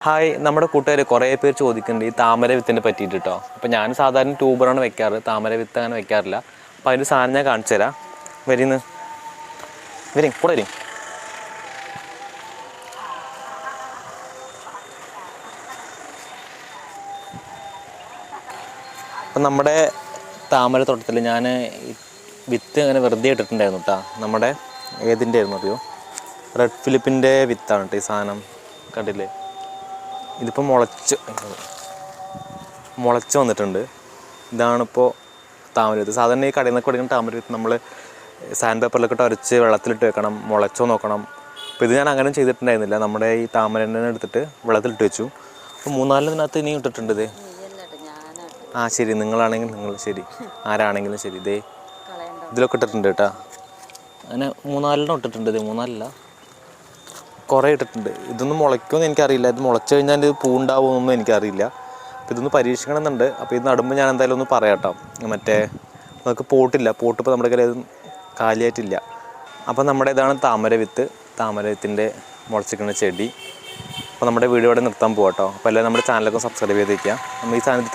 Hi, നമ്മുടെ കൂട്ടുകാർ കുറേ പേര് ചോദിക്കുന്നുണ്ട് ഈ താമര വിത്തിനെ പറ്റിയിട്ട് കേട്ടോ. അപ്പോൾ ഞാൻ സാധാരണ ട്യൂബറാണ് വെക്കാറ്, താമര വിത്ത് അങ്ങനെ വെക്കാറില്ല. അപ്പോൾ അതിൻ്റെ സാധനം ഞാൻ കാണിച്ചു തരാം. വരും കൂടെ വരും. അപ്പം നമ്മുടെ താമര തോട്ടത്തിൽ ഞാൻ വിത്ത് അങ്ങനെ വെറുതെ ഇട്ടിട്ടുണ്ടായിരുന്നു കേട്ടോ. നമ്മുടെ ഏതിൻ്റെ ആയിരുന്നു അറിയോ? റെഡ് ഫിലിപ്പിൻ്റെ വിത്താണ് കേട്ടോ ഈ സാധനം. കണ്ടില്ലേ, ഇതിപ്പോൾ മുളച്ച് വന്നിട്ടുണ്ട്. ഇതാണിപ്പോൾ താമര വിത്ത്. സാധാരണ ഈ കടയിൽ നിന്നൊക്കെ കൊടുക്കുന്ന താമര വിത്ത് നമ്മൾ സാൻഡ് പേപ്പറിലൊക്കെ ഇട്ട് അരച്ച് വെള്ളത്തിലിട്ട് വെക്കണം, മുളച്ചോ നോക്കണം. അപ്പോൾ ഇത് ഞാൻ അങ്ങനെ ചെയ്തിട്ടുണ്ടായിരുന്നില്ല. നമ്മുടെ ഈ താമരനെ എടുത്തിട്ട് വെള്ളത്തിലിട്ട് വെച്ചു. അപ്പോൾ 3-4 ഇതിനകത്ത് ഇനിയും ഇട്ടിട്ടുണ്ട്. ഇത് ശരി, നിങ്ങളാണെങ്കിൽ നിങ്ങൾ ശരി, ആരാണെങ്കിലും ശരി. ഇതേ ഇതിലൊക്കെ ഇട്ടിട്ടുണ്ട് കേട്ടോ. അങ്ങനെ 3-4 ഇട്ടിട്ടുണ്ട്. ഇത് 3-4 കുറേ ഇട്ടിട്ടുണ്ട്. ഇതൊന്നും മുളയ്ക്കുമെന്ന് എനിക്കറിയില്ല. ഇത് മുളച്ച് കഴിഞ്ഞാൽ ഇത് പൂണ്ടാവുമെന്നൊന്നും എനിക്കറിയില്ല. അപ്പോൾ ഇതൊന്ന് പരീക്ഷിക്കണമെന്നുണ്ട്. അപ്പോൾ ഇത് നടുമ്പോൾ ഞാൻ എന്തായാലും ഒന്ന് പറയാം കേട്ടോ. മറ്റേ നമുക്ക് പോട്ടിപ്പോൾ നമ്മുടെ കയ്യിൽ കാലിയായിട്ടില്ല. അപ്പോൾ നമ്മുടെ ഇതാണ് താമര വിത്ത്, താമര വിത്തിൻ്റെ മുളച്ചിരിക്കുന്ന ചെടി. അപ്പോൾ നമ്മുടെ വീഡിയോ ഇവിടെ നിർത്താൻ പോകാം കേട്ടോ. അപ്പോൾ എല്ലാവരും നമ്മുടെ ചാനലൊക്കെ സബ്സ്ക്രൈബ് ചെയ്തേക്കുക. നമ്മൾ ഈ സാധനത്തിൽ